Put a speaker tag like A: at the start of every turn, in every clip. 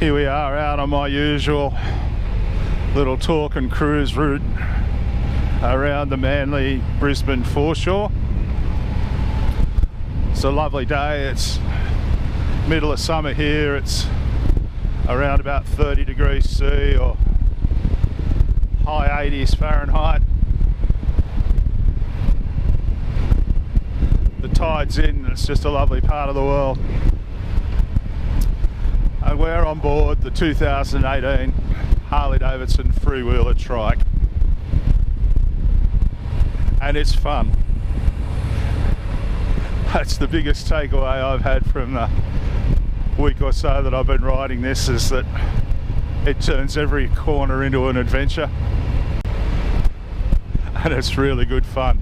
A: Here we are out on my usual little talk and cruise route around the Manly Brisbane foreshore. It's a lovely day. It's middle of summer here. It's around about 30 degrees C or high 80s Fahrenheit. The tide's in. It's just a lovely part of the world. And we're on board the 2018 Harley-Davidson Freewheeler trike. And it's fun. That's the biggest takeaway I've had from the week or so that I've been riding this, is that it turns every corner into an adventure. And it's really good fun.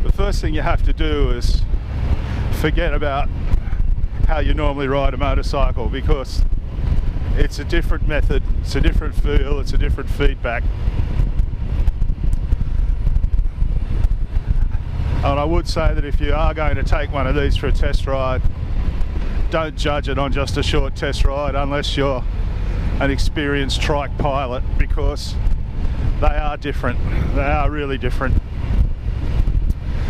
A: The first thing you have to do is forget about how you normally ride a motorcycle, because it's a different method, it's a different feel, it's a different feedback. And I would say that if you are going to take one of these for a test ride, don't judge it on just a short test ride unless you're an experienced trike pilot, because they are different. They are really different.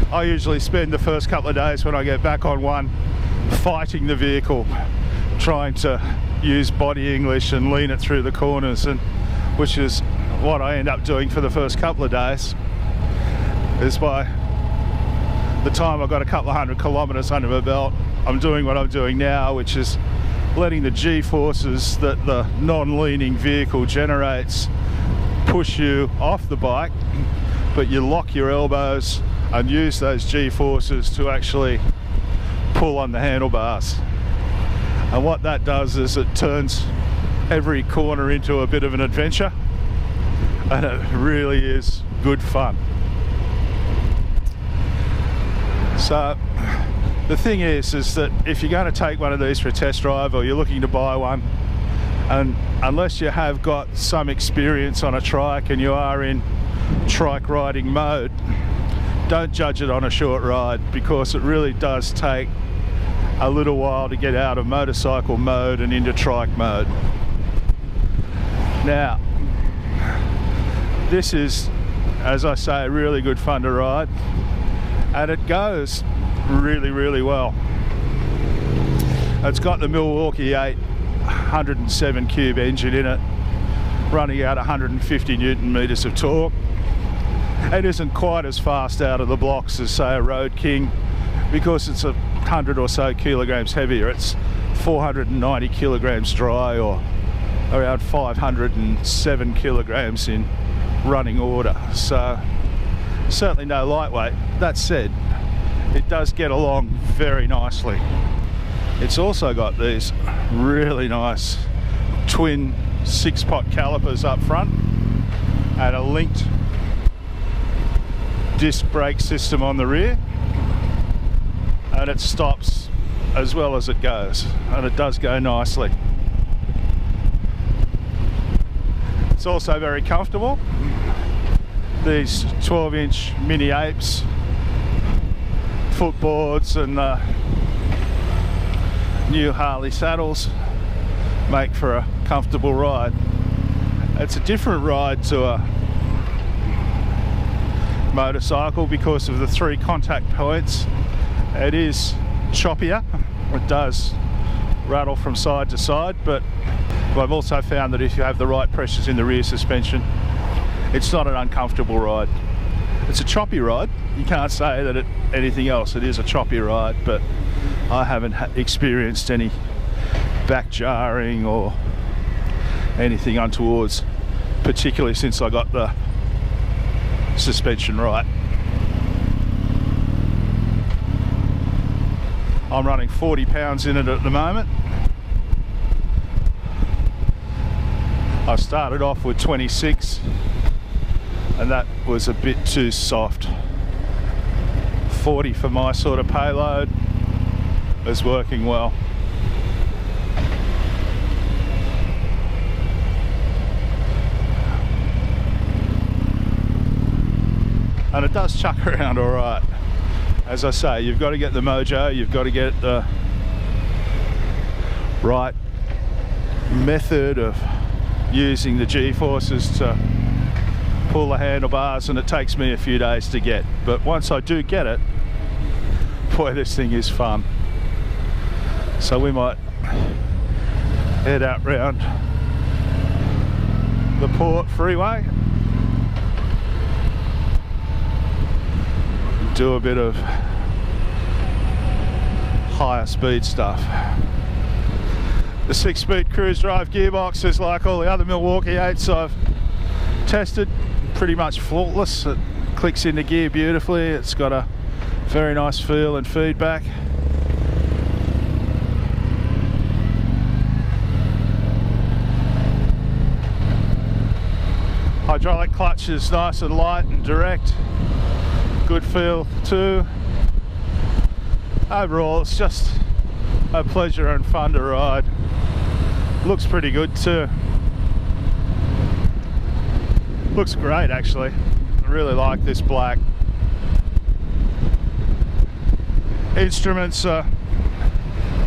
A: I usually spend the first couple of days when I get back on one fighting the vehicle, trying to use body English and lean it through the corners, and which is what I end up doing for the first couple of days. Is by the time I've got a couple of 100 kilometres under my belt, I'm doing what I'm doing now, which is letting the G-forces that the non-leaning vehicle generates push you off the bike, but you lock your elbows and use those G-forces to actually pull on the handlebars. And what that does is it turns every corner into a bit of an adventure, and it really is good fun. So the thing is that if you're going to take one of these for a test drive, or you're looking to buy one, and unless you have got some experience on a trike and you are in trike riding mode, don't judge it on a short ride, because it really does take a little while to get out of motorcycle mode and into trike mode. Now, this is, as I say, really good fun to ride, and it goes really, really well. It's got the Milwaukee 8 107 cube engine in it, running out 150 Newton meters of torque. It isn't quite as fast out of the blocks as, say, a Road King, because it's 100 or so kilograms heavier. It's 490 kilograms dry, or around 507 kilograms in running order. So certainly no lightweight. That said, it does get along very nicely. It's also got these really nice twin 6-pot calipers up front and a linked disc brake system on the rear, and it stops as well as it goes, and it does go nicely. It's also very comfortable. These 12-inch mini apes footboards and the new Harley saddles make for a comfortable ride. It's a different ride to a motorcycle because of the 3 contact points. It is choppier. It does rattle from side to side, but I've also found that if you have the right pressures in the rear suspension, it's not an uncomfortable ride. It's a choppy ride. You can't say that anything else. It is a choppy ride, but I haven't experienced any back jarring or anything untowards, particularly since I got the suspension right. I'm running 40 pounds in it at the moment. I started off with 26, and that was a bit too soft. 40 for my sort of payload is working well. And it does chuck around all right. as I say, you've got to get the mojo, you've got to get the right method of using the G-forces to pull the handlebars, and it takes me a few days to get. But once I do get it, boy, this thing is fun. So we might head out round the Port Freeway, do a bit of higher speed stuff. The 6-speed cruise drive gearbox is like all the other Milwaukee 8s I've tested, pretty much faultless. It clicks into gear beautifully, it's got a very nice feel and feedback. Hydraulic clutch is nice and light and direct, good feel too. Overall, it's just a pleasure and fun to ride. Looks pretty good too. Looks great actually. I really like this black. Instruments are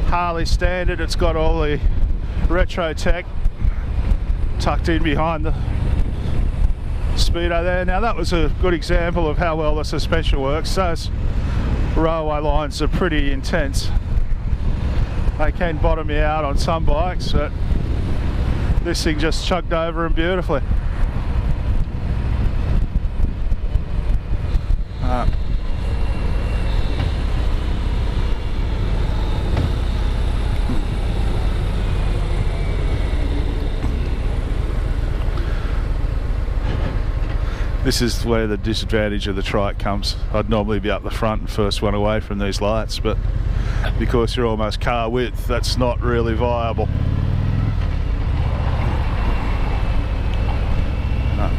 A: Harley standard. It's got all the retro tech tucked in behind the speedo there. Now that was a good example of how well the suspension works. Those railway lines are pretty intense. They can bottom you out on some bikes, but this thing just chugged over them beautifully. This is where the disadvantage of the trike comes. I'd normally be up the front and first one away from these lights, but because you're almost car width, that's not really viable. No.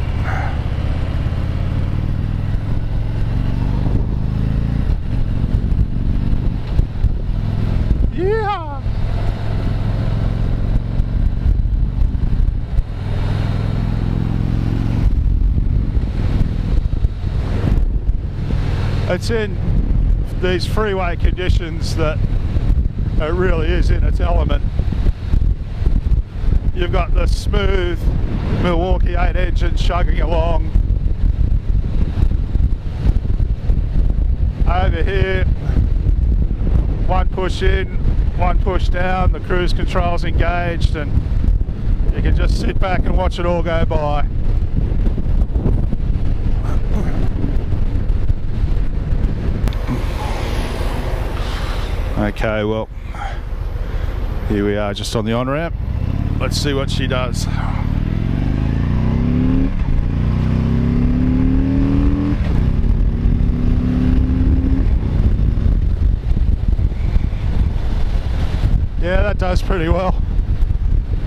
A: Yeah. It's in these freeway conditions that it really is in its element. You've got the smooth Milwaukee 8 engine chugging along. Over here, one push in, one push down, the cruise control's engaged, and you can just sit back and watch it all go by. Okay, well, here we are just on the on-ramp. Let's see what she does. Yeah, that does pretty well.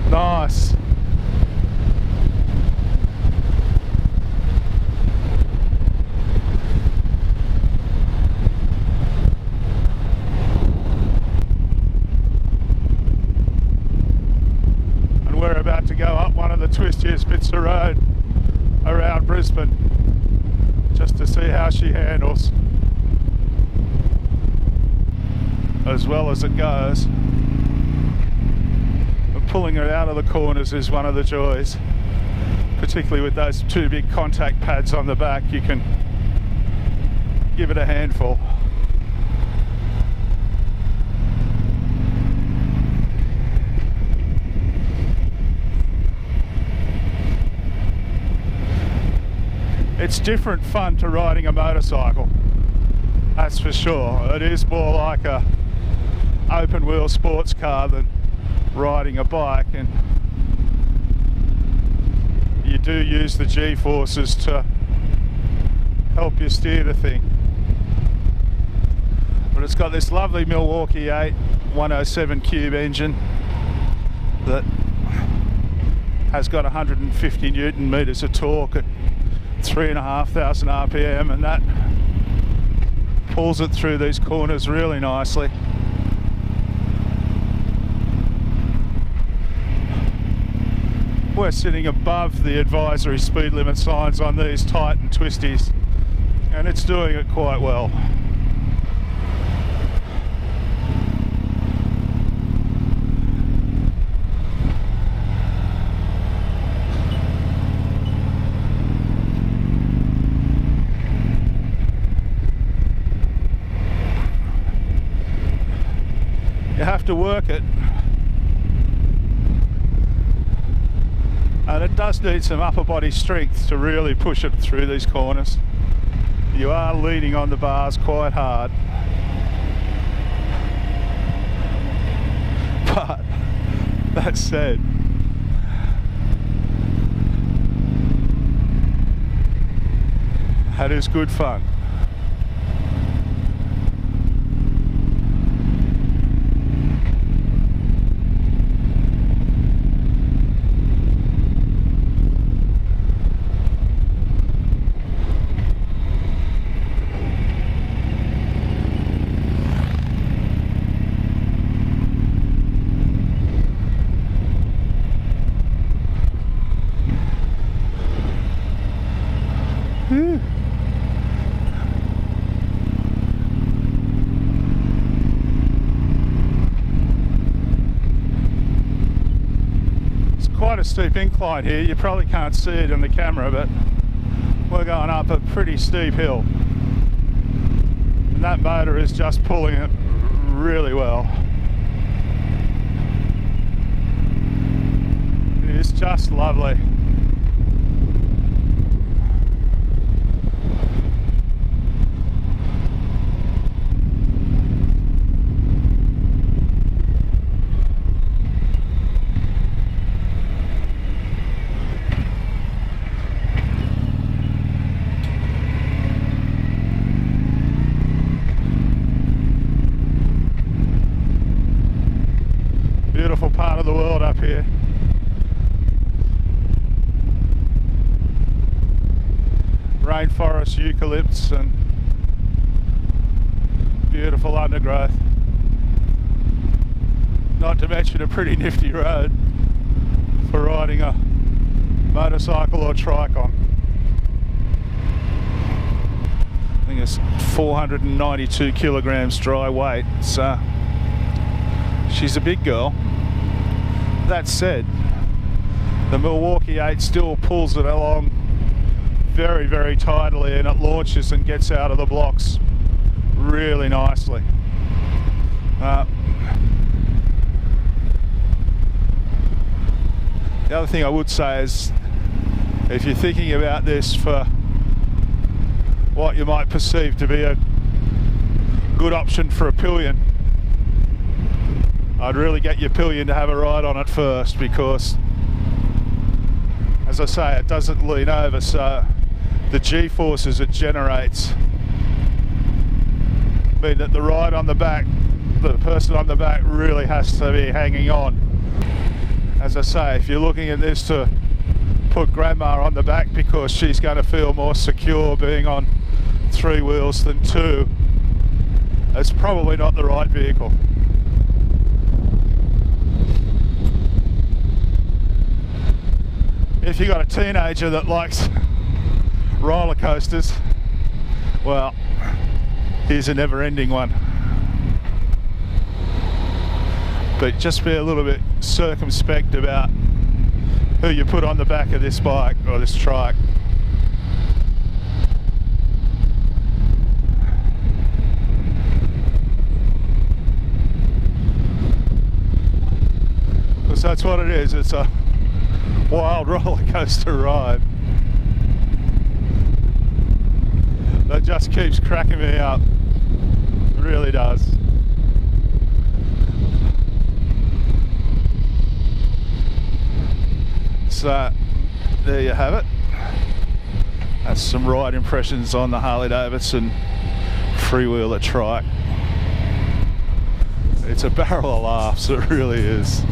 A: Nice. To go up one of the twistiest bits of road around Brisbane just to see how she handles as well as it goes. But pulling her out of the corners is one of the joys, particularly with those two big contact pads on the back. You can give it a handful. It's different fun to riding a motorcycle, that's for sure. It is more like a open wheel sports car than riding a bike, and you do use the G-forces to help you steer the thing. But it's got this lovely Milwaukee 8 107 cube engine that has got 150 Newton meters of torque at 3,500 RPM, and that pulls it through these corners really nicely. We're sitting above the advisory speed limit signs on these tight and twisties, and it's doing it quite well. have to work it, and it does need some upper body strength to really push it through these corners. You are leaning on the bars quite hard, but that said, that is good fun. It's quite a steep incline here. You probably can't see it on the camera, but we're going up a pretty steep hill, and that motor is just pulling it really well. It is just lovely. Beautiful part of the world up here. Rainforest, eucalypts, and beautiful undergrowth. Not to mention a pretty nifty road for riding a motorcycle or trike on. I think it's 492 kilograms dry weight, so she's a big girl. That said, the Milwaukee 8 still pulls it along very, very tidily, and it launches and gets out of the blocks really nicely. The other thing I would say is, if you're thinking about this for what you might perceive to be a good option for a pillion, I'd really get your pillion to have a ride on it first, because, as I say, it doesn't lean over, so the G-forces it generates mean that the ride on the back, the person on the back really has to be hanging on. As I say, if you're looking at this to put grandma on the back because she's going to feel more secure being on 3 wheels than 2, it's probably not the right vehicle. If you've got a teenager that likes roller coasters, well, here's a never-ending one. But just be a little bit circumspect about who you put on the back of this bike or this trike. Because that's what it is. It's a wild roller coaster ride that just keeps cracking me up. It really does. So there you have it. That's some ride impressions on the Harley-Davidson Freewheeler trike. It's a barrel of laughs, it really is.